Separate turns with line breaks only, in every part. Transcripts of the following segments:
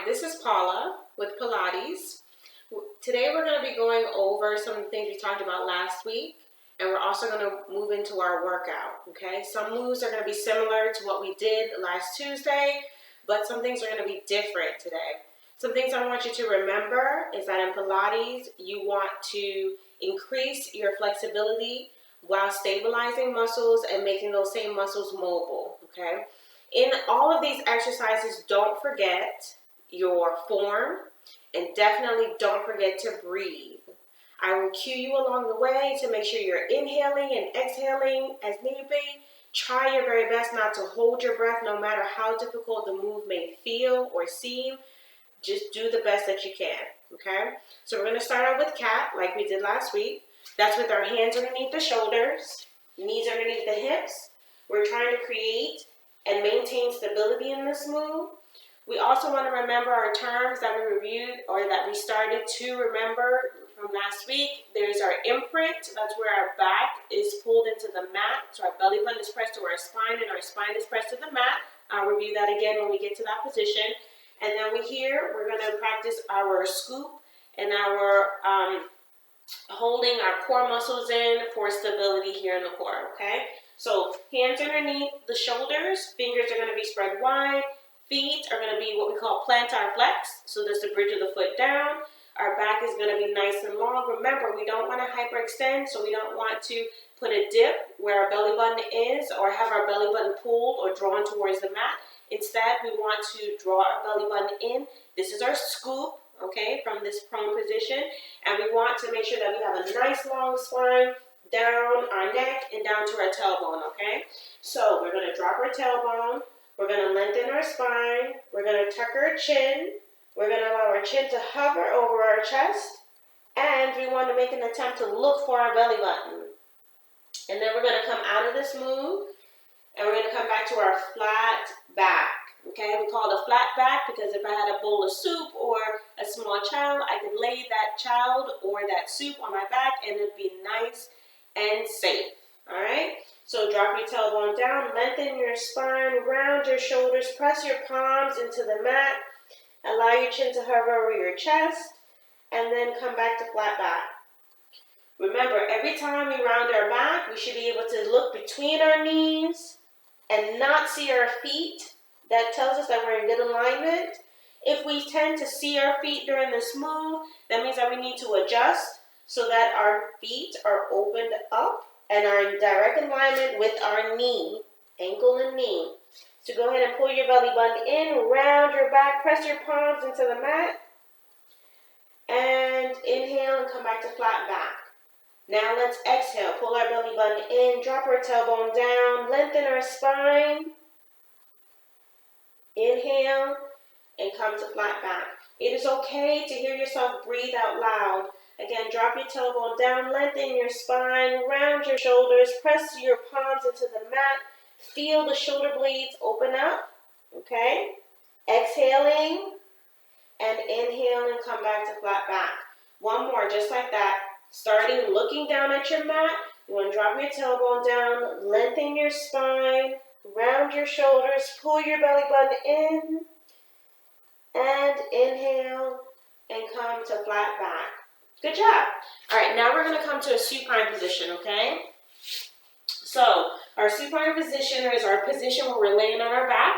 Hi, this is Paula with Pilates. Today we're going to be going over some of the things we talked about last week, and we're also going to move into our workout, okay? Some moves are going to be similar to what we did last Tuesday, but some things are going to be different today. Some things I want you to remember is that in Pilates, you want to increase your flexibility while stabilizing muscles and making those same muscles mobile, okay? In all of these exercises, don't forget your form and definitely don't forget to breathe. I will cue you along the way to make sure you're inhaling and exhaling as need be. Try your very best not to hold your breath no matter how difficult the move may feel or seem. Just do the best that you can, okay? So we're going to start out with cat like we did last week. That's with our hands underneath the shoulders, knees underneath the hips. We're trying to create and maintain stability in this move. We also want to remember our terms that we reviewed or that we started to remember from last week. There's our imprint. That's where our back is pulled into the mat. So our belly button is pressed to our spine and our spine is pressed to the mat. I'll review that again when we get to that position. And then we're going to practice our scoop and our holding our core muscles in for stability here in the core, okay? So hands underneath the shoulders, fingers are going to be spread wide, feet are going to be what we call plantar flex, so that's the bridge of the foot down. Our back is going to be nice and long. Remember, we don't want to hyperextend, so we don't want to put a dip where our belly button is or have our belly button pulled or drawn towards the mat. Instead, we want to draw our belly button in. This is our scoop, okay, from this prone position. And we want to make sure that we have a nice long spine down our neck and down to our tailbone, okay? So we're going to drop our tailbone. We're going to lengthen our spine. We're going to tuck our chin. We're going to allow our chin to hover over our chest. And we want to make an attempt to look for our belly button. And then we're going to come out of this move. And we're going to come back to our flat back. Okay, we call it a flat back because if I had a bowl of soup or a small child, I could lay that child or that soup on my back and it'd be nice and safe. All right, so drop your tailbone down, lengthen your spine, round your shoulders, press your palms into the mat, allow your chin to hover over your chest, and then come back to flat back. Remember, every time we round our back, we should be able to look between our knees and not see our feet. That tells us that we're in good alignment. If we tend to see our feet during this move, that means that we need to adjust so that our feet are opened up and are in direct alignment with our knee, ankle and knee. So go ahead and pull your belly button in, round your back, press your palms into the mat, and inhale and come back to flat back. Now let's exhale, pull our belly button in, drop our tailbone down, lengthen our spine. Inhale and come to flat back. It is okay to hear yourself breathe out loud. Again, drop your tailbone down, lengthen your spine, round your shoulders, press your palms into the mat. Feel the shoulder blades open up, okay? Exhaling and inhale and come back to flat back. One more, just like that. Starting looking down at your mat. You want to drop your tailbone down, lengthen your spine, round your shoulders, pull your belly button in, and inhale, and come to flat back. Good job. All right, now we're going to come to a supine position, okay? So, our supine position is our position where we're laying on our back.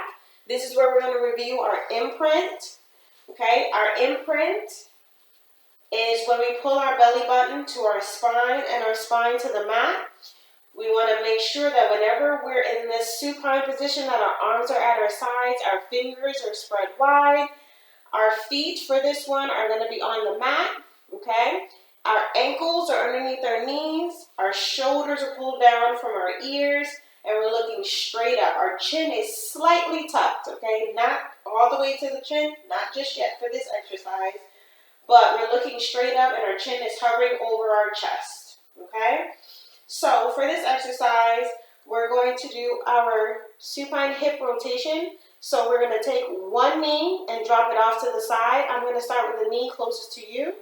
This is where we're going to review our imprint, okay? Our imprint is when we pull our belly button to our spine and our spine to the mat. We want to make sure that whenever we're in this supine position that our arms are at our sides, our fingers are spread wide. Our feet for this one are going to be on the mat, okay? Our ankles are underneath our knees. Our shoulders are pulled down from our ears, and we're looking straight up. Our chin is slightly tucked, okay? Not all the way to the chin, not just yet for this exercise, but we're looking straight up and our chin is hovering over our chest, okay? So for this exercise, we're going to do our supine hip rotation. So we're going to take one knee and drop it off to the side. I'm going to start with the knee closest to you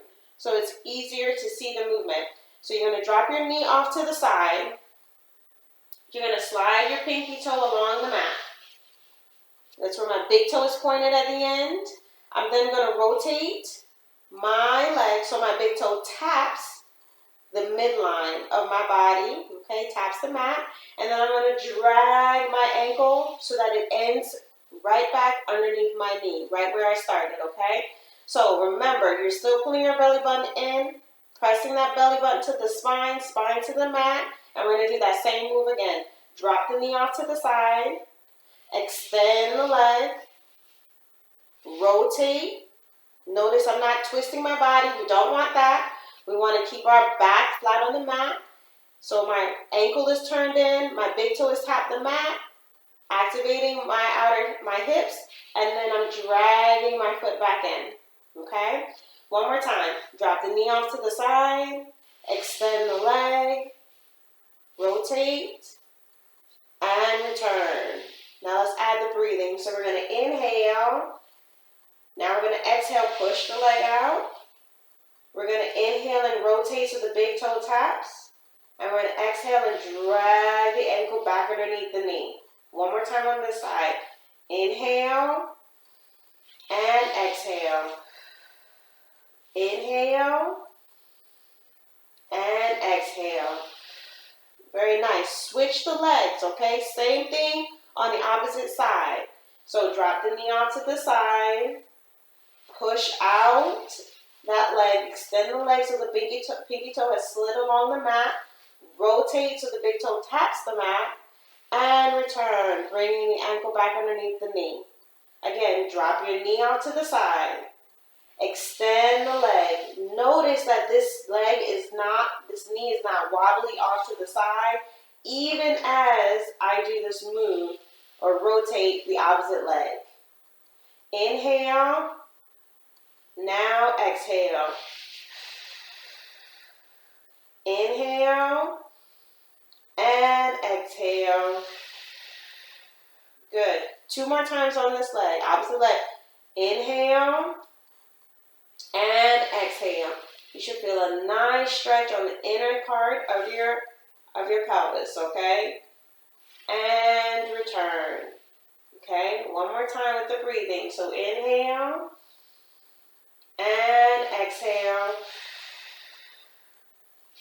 so it's easier to see the movement. So you're going to drop your knee off to the side. You're going to slide your pinky toe along the mat. That's where my big toe is pointed at the end. I'm then going to rotate my leg so my big toe taps the midline of my body, okay, taps the mat, and then I'm going to drag my ankle so that it ends right back underneath my knee, right where I started, okay? So remember, you're still pulling your belly button in, pressing that belly button to the spine, spine to the mat, and we're going to do that same move again. Drop the knee off to the side, extend the leg, rotate. Notice I'm not twisting my body. We don't want that. We want to keep our back flat on the mat. So my ankle is turned in, my big toe is tapped the mat, activating my hips, and then I'm dragging my foot back in. Okay? One more time. Drop the knee off to the side, extend the leg, rotate, and return. Now let's add the breathing. So we're going to inhale. Now we're going to exhale, push the leg out. We're going to inhale and rotate so the big toe taps. And we're going to exhale and drag the ankle back underneath the knee. One more time on this side. Inhale and exhale. Inhale and exhale. Very nice. Switch the legs, okay? Same thing on the opposite side. So drop the knee off to the side. Push out that leg. Extend the leg so the pinky toe has slid along the mat. Rotate so the big toe taps the mat. And return, bringing the ankle back underneath the knee. Again, drop your knee out to the side. Extend the leg. Notice that this knee is not wobbly off to the side, even as I do this move or rotate the opposite leg. Inhale. Now exhale. Inhale and exhale. Good. 2 more times on this leg, opposite leg. Inhale and exhale. You should feel a nice stretch on the inner part of your pelvis, okay? And return. Okay? One more time with the breathing. So inhale and exhale.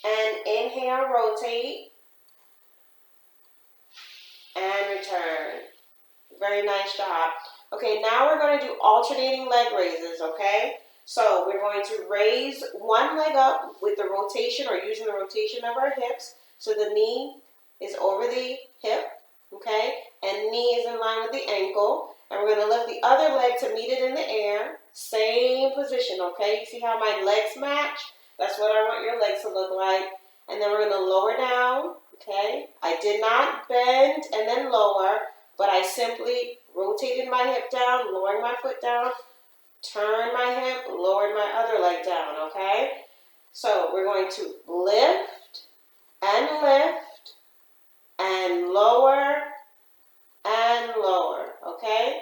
And inhale, rotate. And return. Very nice job. Okay, now we're going to do alternating leg raises, okay? So we're going to raise one leg up with the rotation or using the rotation of our hips. So the knee is over the hip, okay? And knee is in line with the ankle. And we're going to lift the other leg to meet it in the air. Same position, okay? You see how my legs match? That's what I want your legs to look like. And then we're going to lower down, okay? I did not bend and then lower, but I simply rotated my hip down, lowering my foot down, turn my hip, lowered my other leg down, okay? So we're going to lift and lower and lower, okay?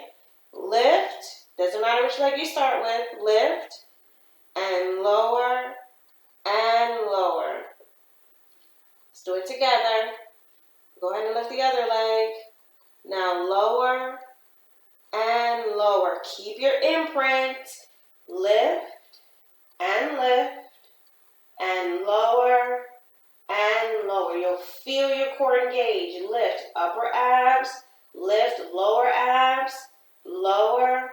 Lift, doesn't matter which leg you start with, lift and lower and lower. Let's do it together. Go ahead and lift the other leg. Now lower and lower. Keep your imprint. Lift and lower and lower. You'll feel your core engage. Lift upper abs, lift lower abs, lower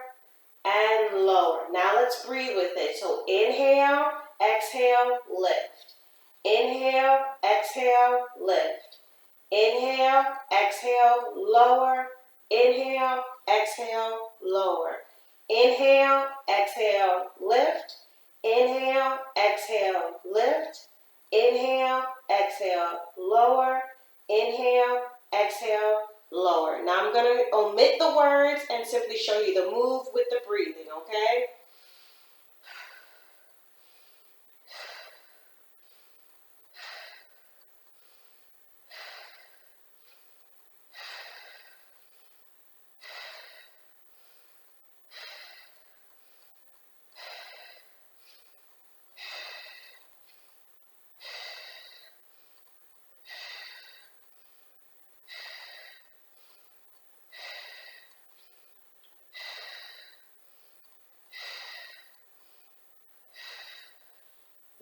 and lower. Now let's breathe with it. So inhale, exhale, lift. Inhale, exhale, lift. Inhale, exhale, lower. Inhale, exhale, lower. Inhale, exhale, lift. Inhale, exhale, lift. Inhale, exhale, lower. Inhale, exhale, lower. Now I'm going to omit the words and simply show you the move with the breathing, okay?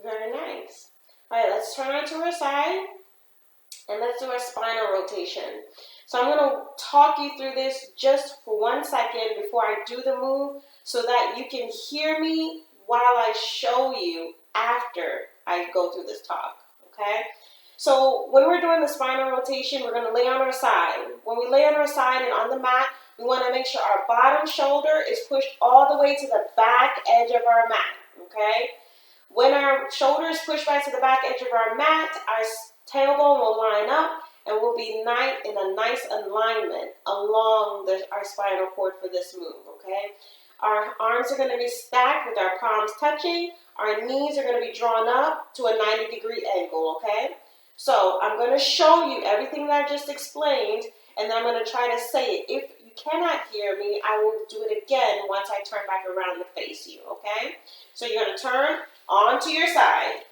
Very nice. All right, let's turn to our side and let's do our spinal rotation. So I'm going to talk you through this just for 1 second before I do the move so that you can hear me while I show you after I go through this talk, okay? So when we're doing the spinal rotation, we're going to lay on our side. When we lay on our side and on the mat, we want to make sure our bottom shoulder is pushed all the way to the back edge of our mat, okay? When our shoulder is pushed back to the back edge of our mat, our tailbone will line up and we'll be in a nice alignment along our spinal cord for this move, okay? Our arms are going to be stacked with our palms touching. Our knees are going to be drawn up to a 90-degree angle, okay? So I'm going to show you everything that I just explained, and then I'm going to try to say it. If you cannot hear me, I will do it again once I turn back around to face you, okay? So you're going to turn onto your side,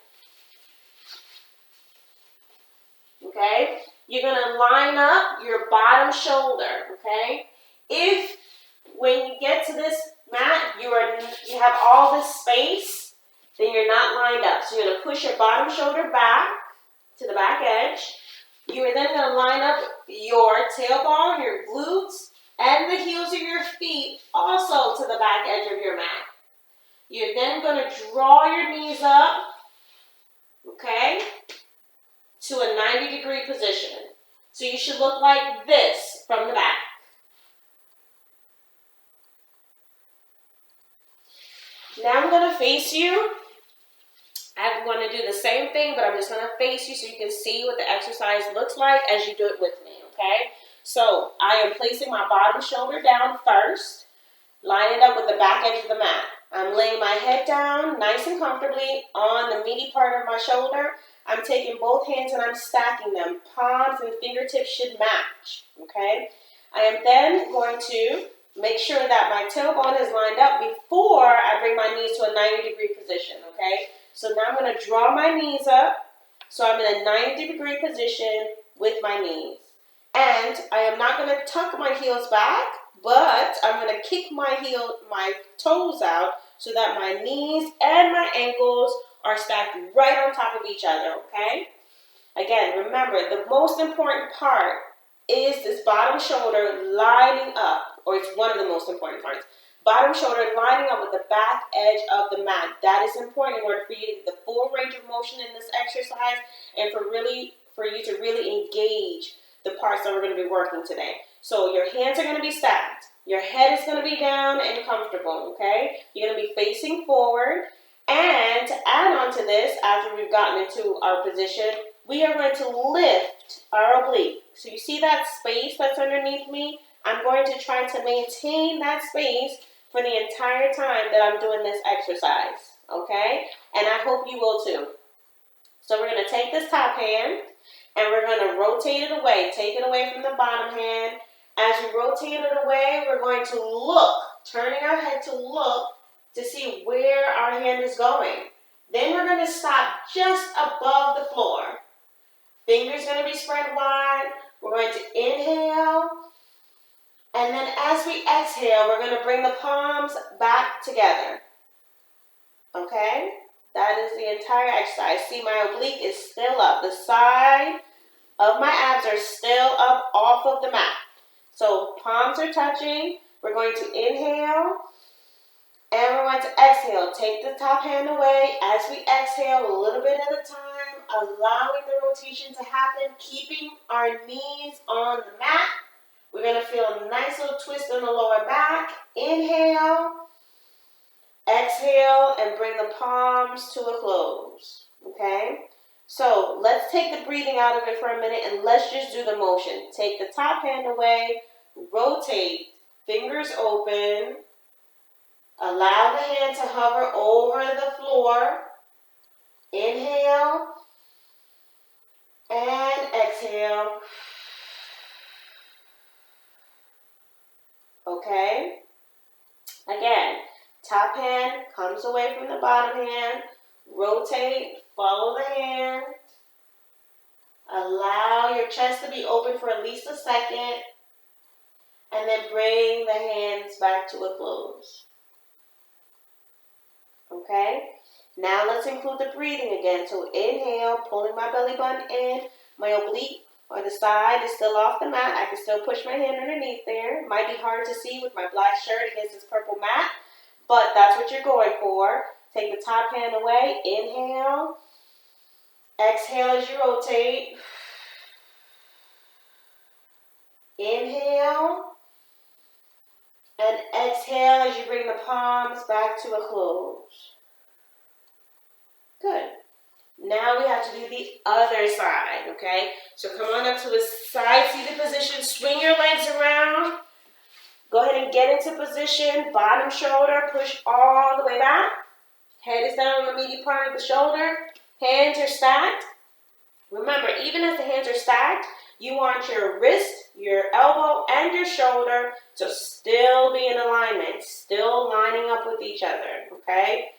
okay? You're going to line up your bottom shoulder, okay? If when you get to this mat, you have all this space, then you're not lined up. So you're going to push your bottom shoulder back to the back edge. You are then going to line up your tailbone, your glutes, and the heels of your feet also to the back edge of your mat. You're then going to draw your knees up, okay, to a 90-degree position. So you should look like this from the back. Now I'm going to face you. I'm going to do the same thing, but I'm just going to face you so you can see what the exercise looks like as you do it with me, okay? So I am placing my bottom shoulder down first, line it up with the back edge of the mat. I'm laying my head down nice and comfortably on the meaty part of my shoulder. I'm taking both hands and I'm stacking them. Palms and fingertips should match, okay? I am then going to make sure that my tailbone is lined up before I bring my knees to a 90-degree position, okay? So now I'm going to draw my knees up, so I'm in a 90-degree position with my knees. And I am not going to tuck my heels back, but I'm going to kick my toes out so that my knees and my ankles are stacked right on top of each other, okay? Again, remember, the most important part is this bottom shoulder lining up, or it's one of the most important parts. Bottom shoulder lining up with the back edge of the mat. That is important in order for you to get the full range of motion in this exercise and for you to really engage the parts that we're going to be working today. So your hands are going to be stacked. Your head is going to be down and comfortable, okay? You're going to be facing forward. And to add on to this, after we've gotten into our position, we are going to lift our oblique. So you see that space that's underneath me? I'm going to try to maintain that space for the entire time that I'm doing this exercise, okay? And I hope you will too. So we're going to take this top hand and we're going to rotate it away. Take it away from the bottom hand. As we rotate it away, we're going to look, turning our head to look to see where our hand is going. Then we're going to stop just above the floor. Fingers going to be spread wide. We're going to inhale. And then as we exhale, we're going to bring the palms back together. Okay? That is the entire exercise. See, my oblique is still up. The side of my abs are still up off of the mat. So palms are touching. We're going to inhale. And we're going to exhale. Take the top hand away. As we exhale, a little bit at a time, allowing the rotation to happen, keeping our knees on the mat. We're going to feel a nice little twist in the lower back. Inhale. Exhale and bring the palms to a close. Okay? So let's take the breathing out of it for a minute and let's just do the motion. Take the top hand away. Rotate. Fingers open. Allow the hand to hover over the floor. Inhale. And exhale. Okay? Again, top hand comes away from the bottom hand. Rotate, follow the hand. Allow your chest to be open for at least a second. And then bring the hands back to a close. Okay? Now let's include the breathing again. So inhale, pulling my belly button in, my oblique or the side is still off the mat. I can still push my hand underneath there. Might be hard to see with my black shirt against this purple mat, but that's what you're going for. Take the top hand away, inhale. Exhale as you rotate. Inhale. And exhale as you bring the palms back to a close. Good. Now we have to do the other side, okay? So come on up to a side-seated position. Swing your legs around. Go ahead and get into position. Bottom shoulder, push all the way back. Head is down on the meaty part of the shoulder. Hands are stacked. Remember, even as the hands are stacked, you want your wrist, your elbow, and your shoulder to still be in alignment, still lining up with each other, okay?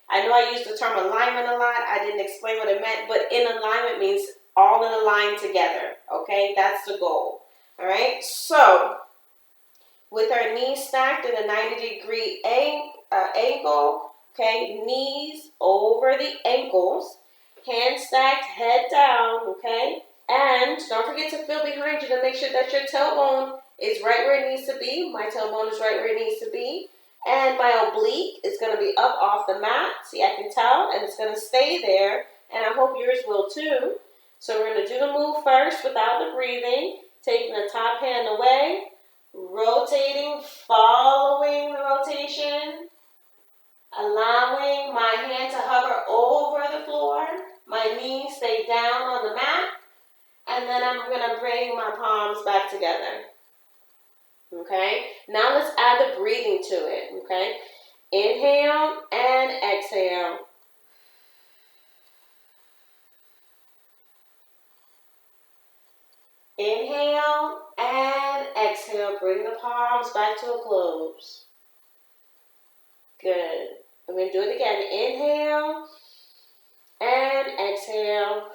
I know I used the term alignment a lot. I didn't explain what it meant, but in alignment means all in a line together, okay? That's the goal, all right? So, with our knees stacked in a 90-degree angle, okay? Knees over the ankles, hands stacked, head down, okay? And don't forget to feel behind you to make sure that your tailbone is right where it needs to be. My tailbone is right where it needs to be. And my oblique is going to be up off the mat. See, I can tell, and it's going to stay there. And I hope yours will too. So we're going to do the move first without the breathing. Taking the top hand away. Rotating, following the rotation. Allowing my hand to hover over the floor. My knees stay down on the mat. And then I'm going to bring my palms back together. Okay? Now let's add the breathing to it. Okay? Inhale and exhale. Inhale and exhale. Bring the palms back to a close. Good. I'm going to do it again. Inhale and exhale.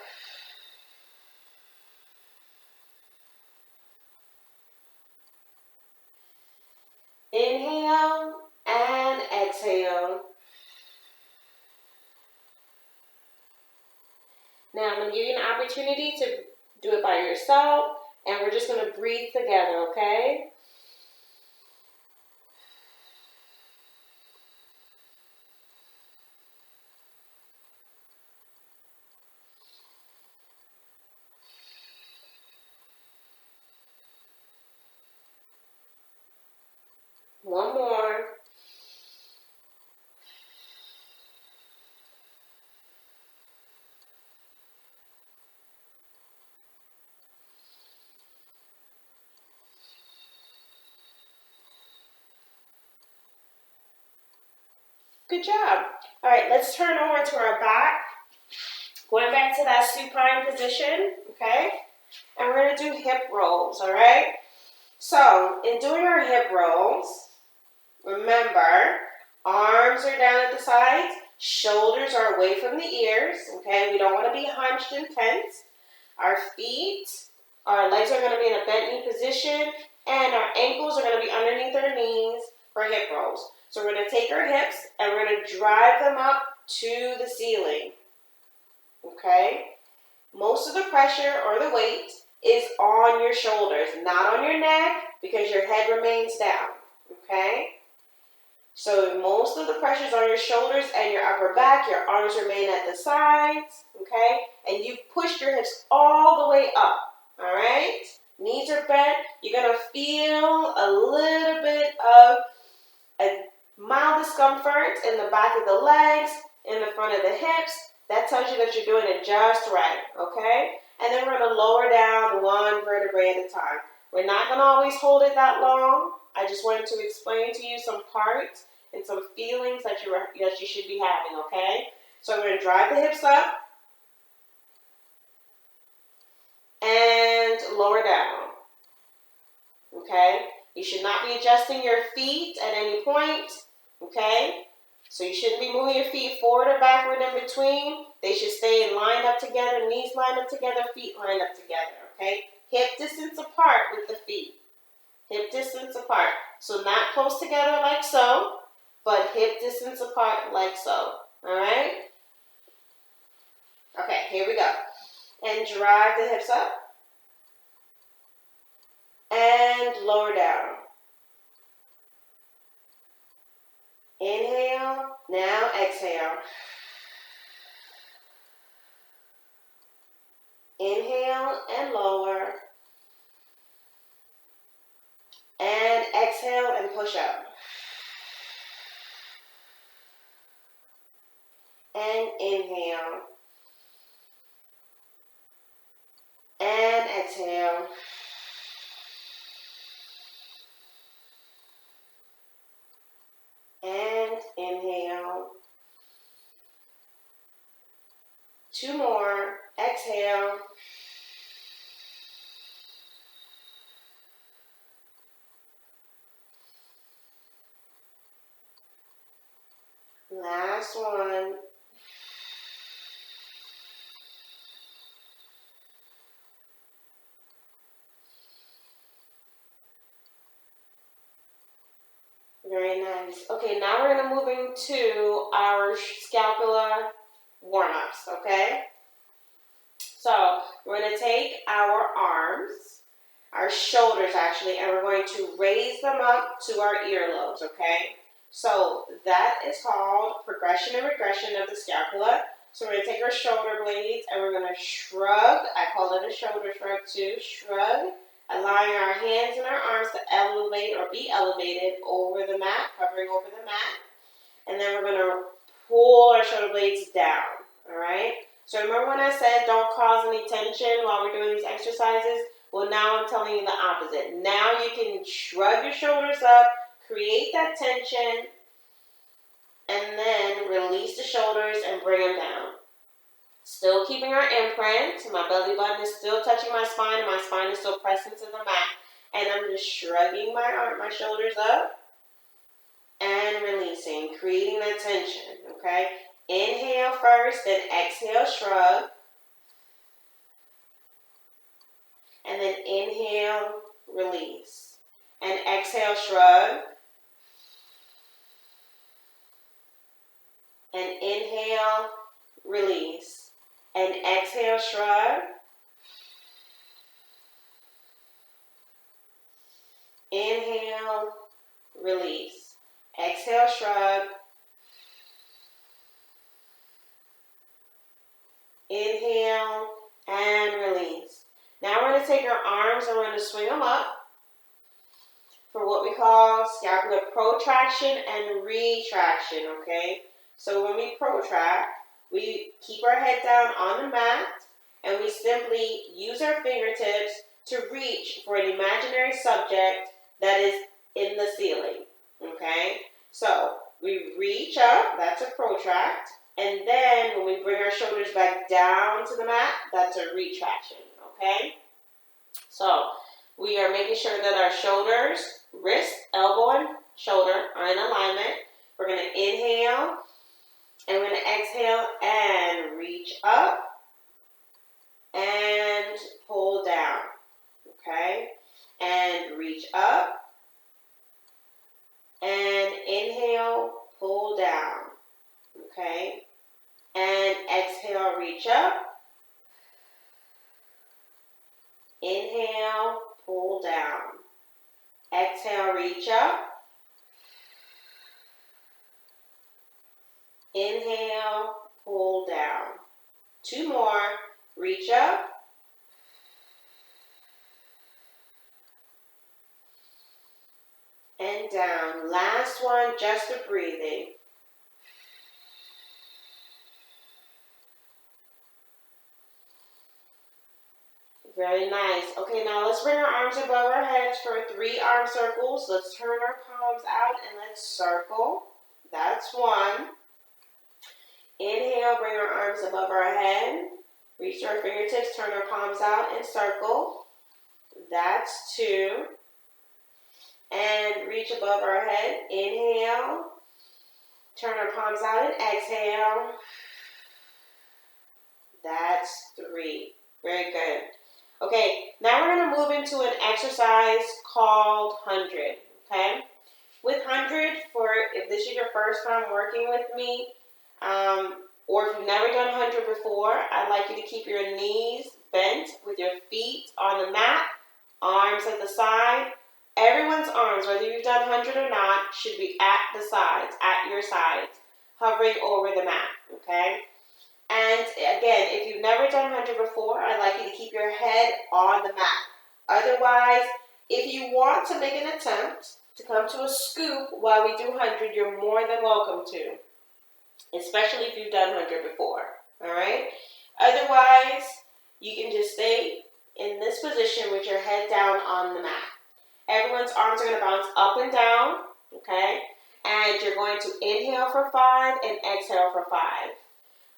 Inhale and exhale. Now I'm going to give you an opportunity to do it by yourself, and we're just going to breathe together, okay? One more. Good job. All right, let's turn over to our back. Going back to that supine position, okay? And we're going to do hip rolls, all right? So, in doing our hip rolls, remember, arms are down at the sides, shoulders are away from the ears, okay? We don't want to be hunched and tense. Our feet, our legs are going to be in a bent knee position, and our ankles are going to be underneath our knees for hip rolls. So we're going to take our hips and we're going to drive them up to the ceiling, okay? Most of the pressure or the weight is on your shoulders, not on your neck, because your head remains down, okay? So most of the pressure is on your shoulders and your upper back. Your arms remain at the sides, okay? And you've pushed your hips all the way up, all right? Knees are bent. You're going to feel a little bit of a mild discomfort in the back of the legs, in the front of the hips. That tells you that you're doing it just right, okay? And then we're going to lower down one vertebrae at a time. We're not going to always hold it that long. I just wanted to explain to you some parts and some feelings that you should be having, okay? So we're going to drive the hips up and lower down, okay? You should not be adjusting your feet at any point, okay? So you shouldn't be moving your feet forward or backward in between. They should stay lined up together, knees lined up together, feet lined up together, okay? Hip distance apart with the feet. Hip distance apart. So not close together like so, but hip distance apart like so, all right? Okay, here we go. And drive the hips up. And lower down. Inhale. Now exhale. Inhale and lower. And exhale and push up. And inhale. And exhale. And inhale. 2 more. Exhale. Last one. Very nice. Okay, now we're going to move into our scapula warm-ups, okay? So we're going to take our arms, our shoulders actually, and we're going to raise them up to our earlobes, okay? So that is called progression and regression of the scapula. So we're going to take our shoulder blades and we're going to shrug. I call it a shoulder shrug too. Shrug, allowing our hands and our arms to elevate or be elevated over the mat, covering over the mat. And then we're going to pull our shoulder blades down, all right? So remember when I said don't cause any tension while we're doing these exercises? Well, now I'm telling you the opposite. Now you can shrug your shoulders up, create that tension, and then release the shoulders and bring them down. Still keeping our imprint. My belly button is still touching my spine, and my spine is still pressed into the mat. And I'm just shrugging my shoulders up and releasing, creating that tension, okay? Inhale first, then exhale, shrug. And then inhale, release. And exhale, shrug. And inhale, release. And exhale, shrug. Inhale, release. Exhale, shrug. Inhale, and release. Now we're going to take our arms and we're going to swing them up for what we call scapular protraction and retraction, okay? So when we protract, we keep our head down on the mat and we simply use our fingertips to reach for an imaginary subject that is in the ceiling, okay? So we reach up, that's a protract, and then when we bring our shoulders back down to the mat, that's a retraction, okay? So we are making sure that our shoulders, wrist, elbow, and shoulder are in alignment. We're going to inhale, and we're going to exhale and reach up and pull down, okay? And reach up and inhale, pull down, okay? And exhale, reach up. Inhale, pull down. Exhale, reach up. Inhale, pull down. 2 more. Reach up. And down. Last one, just a breathing. Very nice. Okay, now let's bring our arms above our heads for 3 arm circles. Let's turn our palms out and let's circle. That's 1. Inhale, bring our arms above our head. Reach our fingertips, turn our palms out and circle. That's 2. And reach above our head. Inhale. Turn our palms out and exhale. That's 3. Very good. Okay, now we're going to move into an exercise called 100, okay? With 100, if this is your first time working with me, or if you've never done 100 before, I'd like you to keep your knees bent with your feet on the mat, arms at the side. Everyone's arms, whether you've done 100 or not, should be at the sides, at your sides, hovering over the mat, okay? And again, if you've never done 100 before, I'd like you to keep your head on the mat. Otherwise, if you want to make an attempt to come to a scoop while we do 100, you're more than welcome to, especially if you've done 100 before, all right? Otherwise, you can just stay in this position with your head down on the mat. Everyone's arms are going to bounce up and down, okay? And you're going to inhale for 5 and exhale for 5.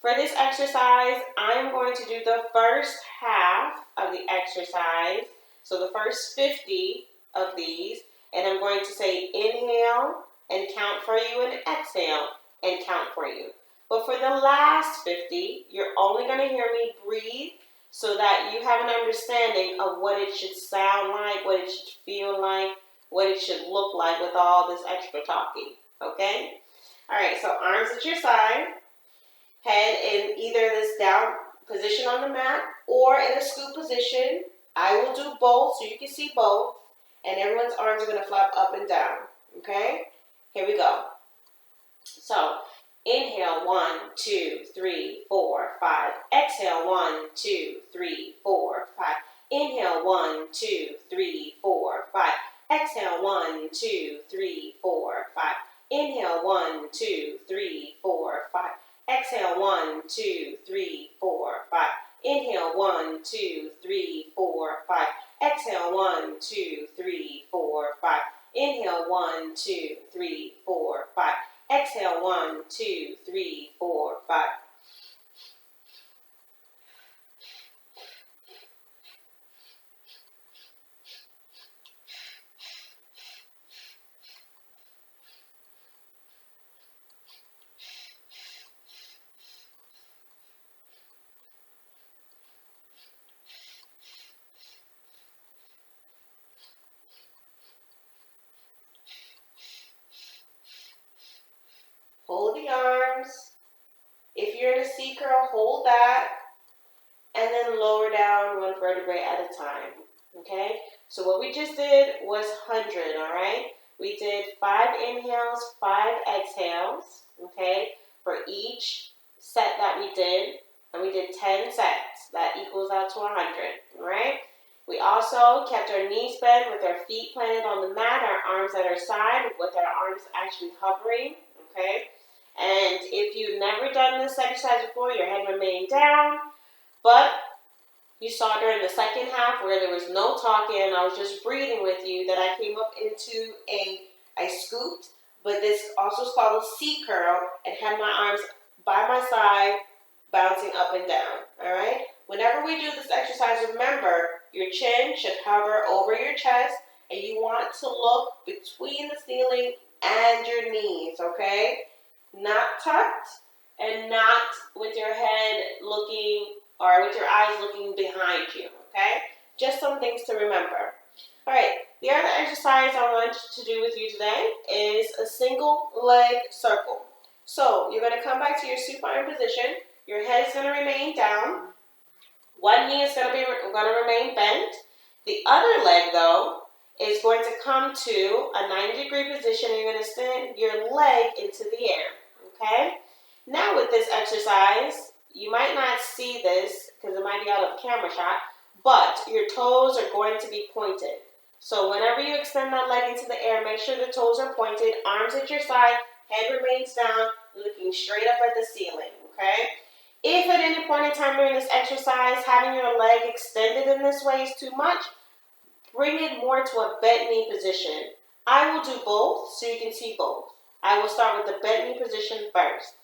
For this exercise, I'm going to do the first half of the exercise, so the first 50 of these, and I'm going to say inhale and count for you and exhale and count for you. But for the last 50, you're only going to hear me breathe so that you have an understanding of what it should sound like, what it should feel like, what it should look like with all this extra talking, okay? All right, so arms at your side, head in either this down position on the mat or in a scoop position. I will do both so you can see both, and everyone's arms are going to flap up and down, okay? Here we go. So, inhale, 1, 2, 3, 4, 5. Exhale, 1, 2, 3, 4, 5. Inhale, 1, 2, 3, 4, 5. Exhale, 1, 2, 3, 4, 5. Inhale, 1, 2, 3, 4, 5. Exhale, 1, 2, 3, 4, 5. Inhale, 1, 2, 3, 4, 5. Exhale, 1, 2, 3, 4, 5. Inhale, 1, 2, 3, 4, 5. Exhale, 1, 2, 3, 4, 5. Hold the arms. If you're in a C curl, hold that. And then lower down one vertebrae at a time. Okay? So what we just did was 100, all right? We did 5 inhales, 5 exhales, okay, for each set that we did. And we did 10 sets. That equals out to 100, all right? We also kept our knees bent with our feet planted on the mat, our arms at our side, with our arms actually hovering, okay? And if you've never done this exercise before, your head remained down, but you saw during the second half where there was no talking and I was just breathing with you that I came up into I scooped, but this also is called a C curl, and had my arms by my side bouncing up and down, all right? Whenever we do this exercise, remember your chin should hover over your chest and you want to look between the ceiling and your knees, okay? Not tucked and not with your head looking or with your eyes looking behind you, okay? Just some things to remember. All right, the other exercise I want to do with you today is a single leg circle. So you're going to come back to your supine position. Your head is going to remain down. One knee is going to remain bent. The other leg, though, is going to come to a 90-degree position, and you're going to extend your leg into the air, okay? Now with this exercise, you might not see this because it might be out of the camera shot, but your toes are going to be pointed. So whenever you extend that leg into the air, make sure the toes are pointed, arms at your side, head remains down, looking straight up at the ceiling, okay? If at any point in time during this exercise, having your leg extended in this way is too much, bring it more to a bent knee position. I will do both so you can see both. I will start with the bent knee position first.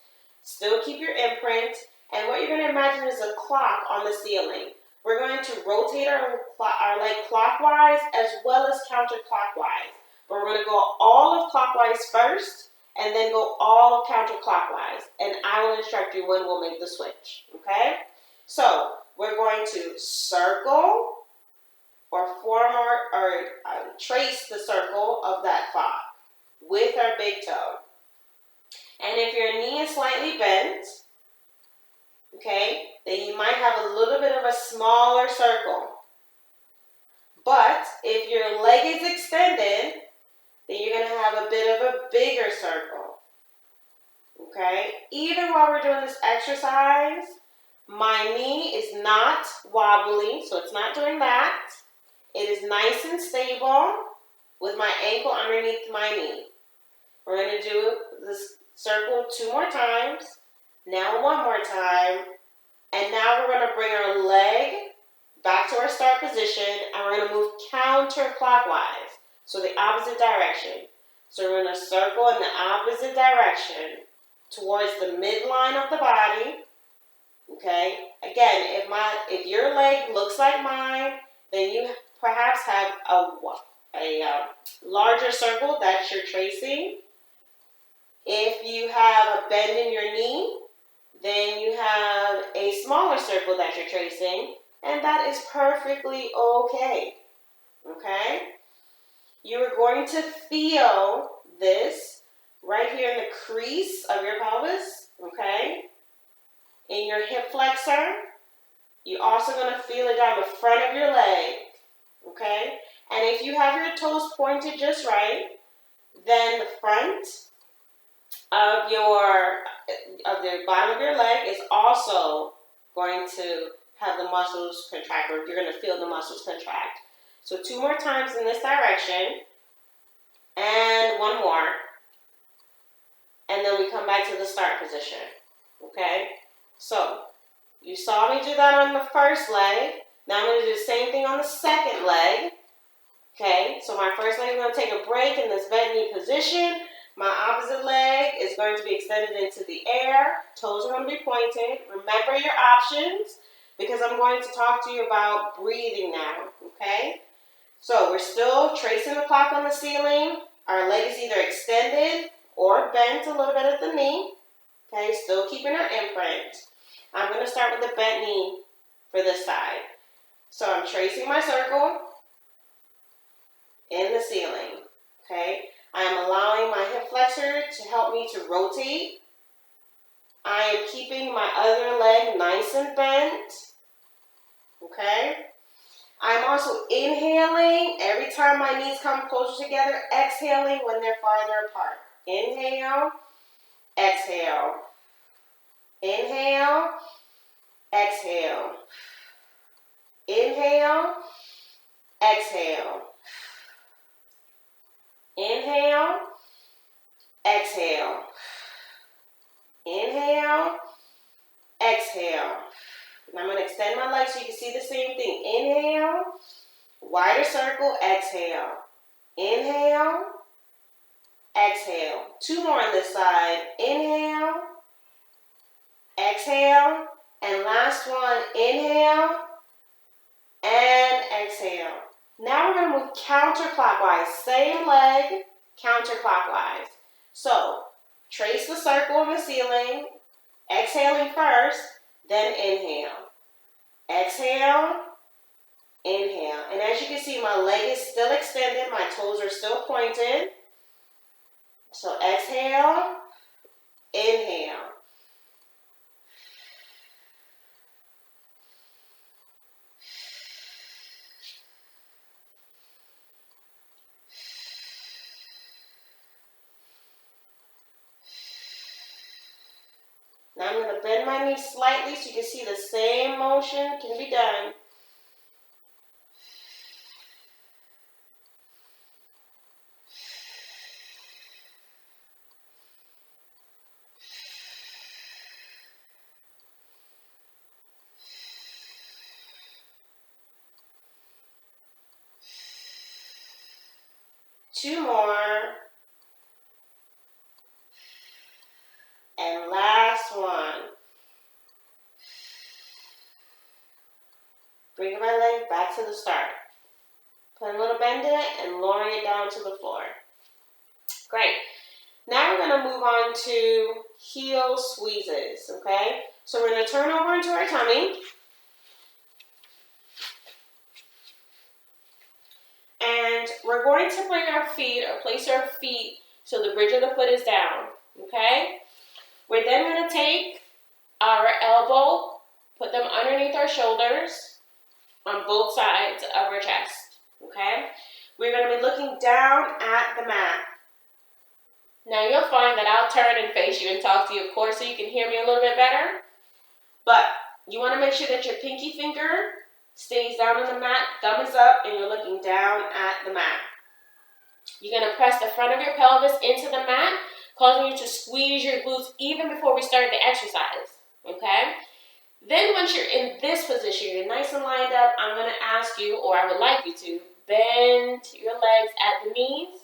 Still keep your imprint, and what you're going to imagine is a clock on the ceiling. We're going to rotate our leg clockwise as well as counterclockwise. But we're going to go all of clockwise first, and then go all of counterclockwise. And I will instruct you when we'll make the switch, okay? So, we're going to circle or form or trace the circle of that clock with our big toe. And if your knee is slightly bent, okay, then you might have a little bit of a smaller circle. But if your leg is extended, then you're going to have a bit of a bigger circle. Okay? Even while we're doing this exercise, my knee is not wobbly, so it's not doing that. It is nice and stable with my ankle underneath my knee. We're going to do this circle 2 more times. Now 1 more time. And now we're going to bring our leg back to our start position, and we're going to move counterclockwise, so the opposite direction. So we're going to circle in the opposite direction towards the midline of the body. Okay. Again, if your leg looks like mine, then you perhaps have a larger circle that you're tracing. If you have a bend in your knee, then you have a smaller circle that you're tracing, and that is perfectly okay. Okay? You are going to feel this right here in the crease of your pelvis, okay? In your hip flexor. You're also going to feel it down the front of your leg, okay? And if you have your toes pointed just right, then the front of the bottom of your leg is also going to have the muscles contract, or you're going to feel the muscles contract. So 2 more times in this direction, and 1 more, and then we come back to the start position, okay? So you saw me do that on the first leg. Now I'm going to do the same thing on the second leg, okay? So my first leg is going to take a break in this bent knee position. My opposite leg is going to be extended into the air. Toes are going to be pointed. Remember your options, because I'm going to talk to you about breathing now, okay? So we're still tracing the clock on the ceiling. Our leg is either extended or bent a little bit at the knee, okay? Still keeping our imprint. I'm going to start with the bent knee for this side. So I'm tracing my circle in the ceiling, okay? I am allowing my hip flexor to help me to rotate. I am keeping my other leg nice and bent, okay? I'm also inhaling every time my knees come closer together, exhaling when they're farther apart. Inhale, exhale. Inhale, exhale. Inhale, exhale. Inhale, exhale. Inhale, exhale. And I'm going to extend my legs so you can see the same thing. Inhale, wider circle, exhale. Inhale, exhale. 2 more on this side. Inhale, exhale. And last one, inhale, and exhale. Now we're going to move counterclockwise. Same leg, counterclockwise. So, trace the circle in the ceiling, exhaling first, then inhale. Exhale, inhale. And as you can see, my leg is still extended. My toes are still pointed. So exhale, inhale. Now I'm going to bend my knee slightly so you can see the same motion can be done. Two more. And last one. Bring my leg back to the start. Put a little bend in it and lowering it down to the floor. Great. Now we're going to move on to heel squeezes, okay? So we're going to turn over into our tummy. And we're going to bring our feet, or place our feet so the bridge of the foot is down, okay? We're then going to take our elbow, put them underneath our shoulders on both sides of our chest, okay? We're going to be looking down at the mat. Now you'll find that I'll turn and face you and talk to you, of course, so you can hear me a little bit better. But you want to make sure that your pinky finger stays down on the mat, thumb is up, and you're looking down at the mat. You're going to press the front of your pelvis into the mat, causing you to squeeze your glutes even before we start the exercise, okay? Then once you're in this position, you're nice and lined up, I'm going to ask you, or I would like you to, bend your legs at the knees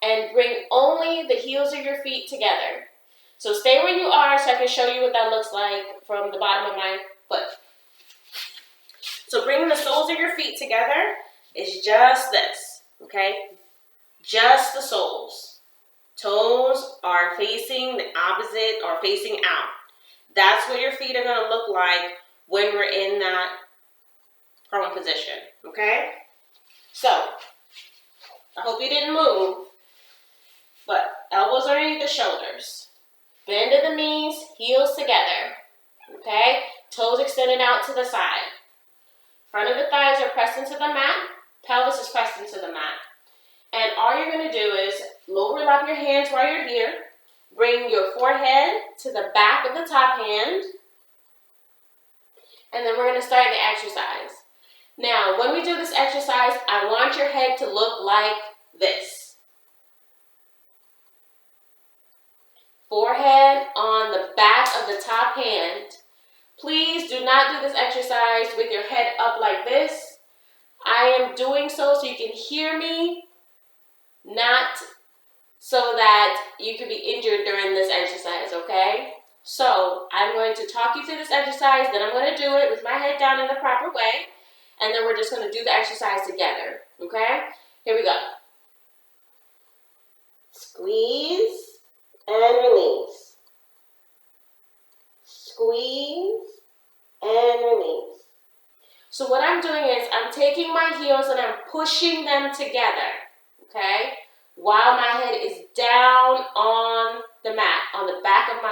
and bring only the heels of your feet together. So stay where you are so I can show you what that looks like from the bottom of my foot. So bringing the soles of your feet together is just this, okay? Just the soles. Toes are facing the opposite or facing out. That's what your feet are going to look like when we're in that prone position, okay? So, I hope you didn't move, but elbows underneath the shoulders. Bend at the knees, heels together, okay? Toes extended out to the side. Front of the thighs are pressed into the mat. Pelvis is pressed into the mat. And all you're going to do is overlap your hands while you're here. Bring your forehead to the back of the top hand. And then we're going to start the exercise. Now, when we do this exercise, I want your head to look like this. Forehead on the back of the top hand. Please do not do this exercise with your head up like this. I am doing so you can hear me, not so that you could be injured during this exercise, okay? So, I'm going to talk you through this exercise, then I'm going to do it with my head down in the proper way, and then we're just going to do the exercise together, okay? Here we go. Squeeze and release. Squeeze and release. So what I'm doing is I'm taking my heels and I'm pushing them together, okay? While my head is down on the mat, on the back part of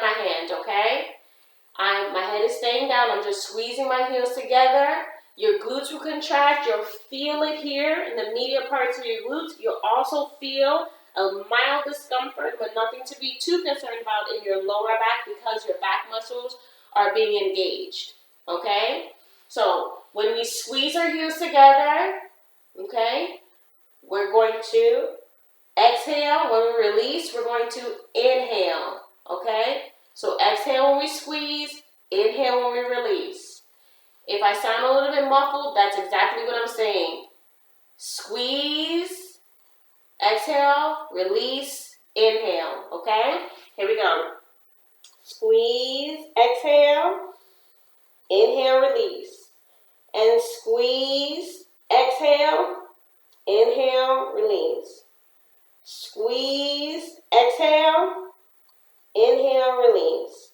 my hand, okay? My head is staying down. I'm just squeezing my heels together. Your glutes will contract. You'll feel it here in the medial parts of your glutes. You'll also feel a mild discomfort, but nothing to be too concerned about in your lower back because your back muscles are being engaged, okay? So when we squeeze our heels together, okay, we're going to exhale. When we release, we're going to inhale, okay? So exhale when we squeeze, inhale when we release. If I sound a little bit muffled, that's exactly what I'm saying. Squeeze, exhale, release, inhale, okay? Here we go. Squeeze, exhale, inhale, release. And squeeze, exhale, inhale, release. Squeeze, exhale, inhale, release.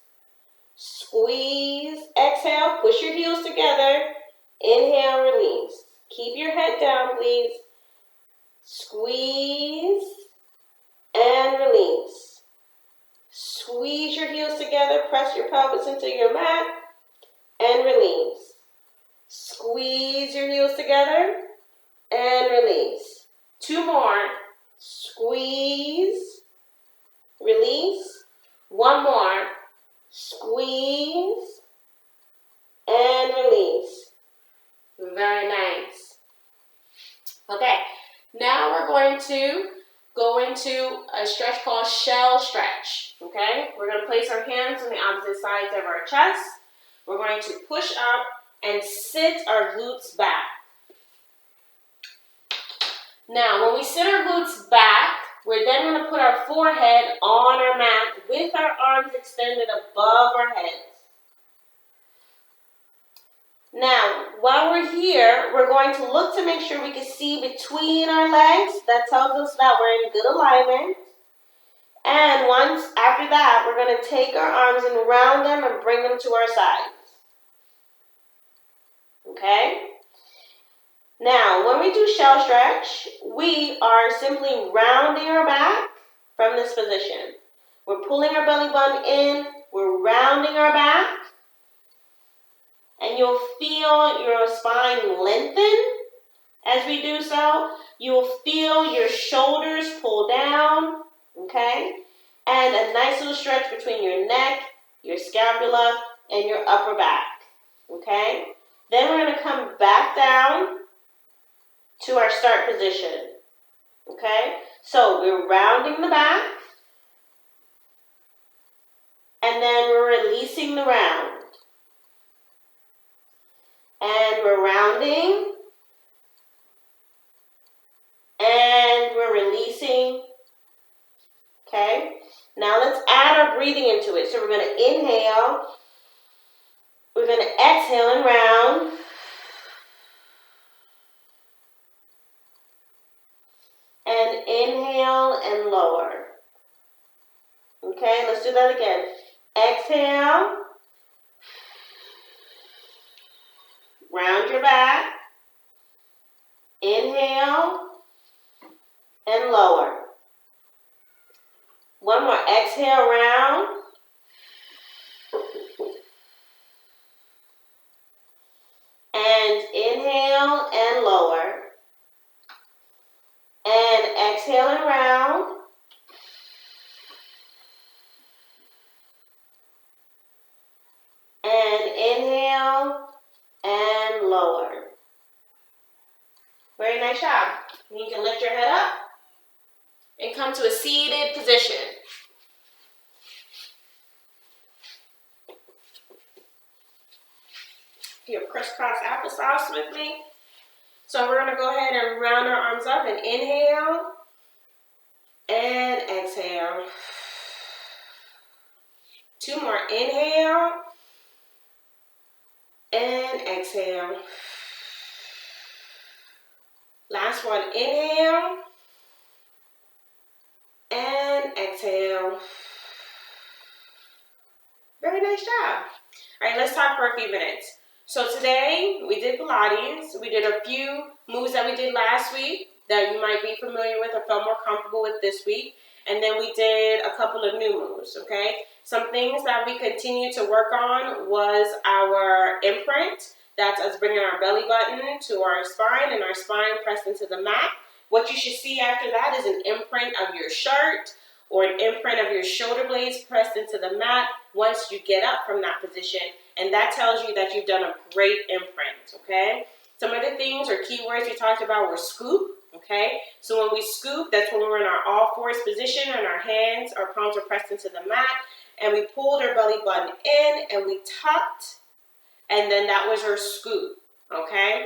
Squeeze, exhale, push your heels together, inhale, release. Keep your head down, please. Squeeze and release. Squeeze your heels together, press your pelvis into your mat, and release. Squeeze your heels together, and release. Two more. Squeeze, release. One more. Squeeze, and release. Very nice. Okay, now we're going to go into a stretch called shell stretch, okay? We're going to place our hands on the opposite sides of our chest. We're going to push up and sit our glutes back. Now, when we sit our glutes back, we're then going to put our forehead on our mat with our arms extended above our heads. Now, while we're here, we're going to look to make sure we can see between our legs. That tells us that we're in good alignment. And once after that, we're going to take our arms and round them and bring them to our sides. Okay? Now, when we do shell stretch, we are simply rounding our back from this position. We're pulling our belly button in. We're rounding our back. And you'll feel your spine lengthen as we do so. You'll feel your shoulders pull down, okay? And a nice little stretch between your neck, your scapula, and your upper back, okay? Then we're going to come back down to our start position, okay? So we're rounding the back, and then we're releasing the round. And we're rounding, and we're releasing, okay? Now let's add our breathing into it. So we're going to inhale, we're going to exhale and round, and inhale and lower. Okay, let's do that again. Exhale, round your back, inhale, and lower. One more, exhale, round, and inhale and lower, and exhale and round, and inhale and lower. Very nice job. You can lift your head up and come to a seated position. Here, crisscross applesauce with me. So we're going to go ahead and round our arms up and inhale and exhale. Two more, inhale and exhale. Last one, inhale and exhale. Very nice job. All right, let's talk for a few minutes. So today we did Pilates. We did a few moves that we did last week that you might be familiar with or felt more comfortable with this week. And then we did a couple of new moves, okay? Some things that we continue to work on was our imprint. That's us bringing our belly button to our spine and our spine pressed into the mat. What you should see after that is an imprint of your shirt or an imprint of your shoulder blades pressed into the mat once you get up from that position. And that tells you that you've done a great imprint, okay? Some of the things or keywords we talked about were scoop, okay? So when we scoop, that's when we're in our all fours position and our hands, our palms are pressed into the mat, and we pulled our belly button in and we tucked, and then that was our scoop, okay?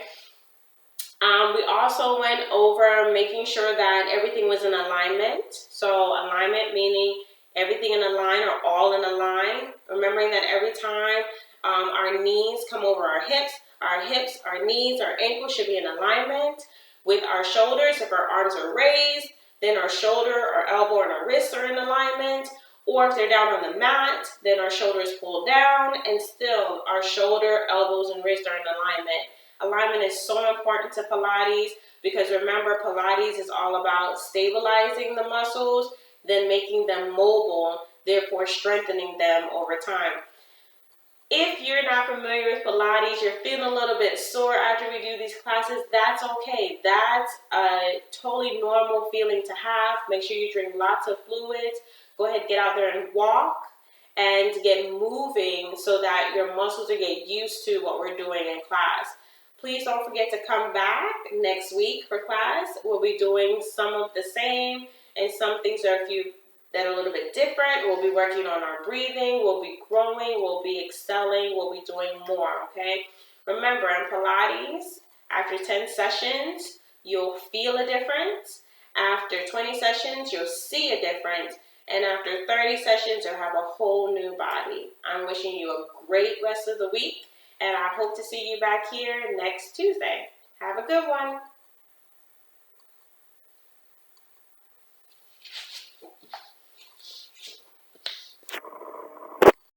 We also went over making sure that everything was in alignment. So alignment meaning everything in a line or all in a line. Remembering that every time our knees come over our hips, our knees, our ankles should be in alignment with our shoulders. If our arms are raised, then our shoulder, our elbow, and our wrists are in alignment. Or if they're down on the mat, then our shoulders pull down and still our shoulder, elbows, and wrists are in alignment. Alignment is so important to Pilates because remember, Pilates is all about stabilizing the muscles, then making them mobile, therefore strengthening them over time. If you're not familiar with Pilates, you're feeling a little bit sore after we do these classes, that's okay. That's a totally normal feeling to have. Make sure you drink lots of fluids. Go ahead, get out there and walk and get moving so that your muscles will get used to what we're doing in class. Please don't forget to come back next week for class. We'll be doing some of the same and some things that are a little bit different. We'll be working on our breathing. We'll be growing. We'll be excelling. We'll be doing more, okay? Remember, in Pilates, after 10 sessions, you'll feel a difference. After 20 sessions, you'll see a difference. And after 30 sessions, you'll have a whole new body. I'm wishing you a great rest of the week. And I hope to see you back here next Tuesday. Have a good one.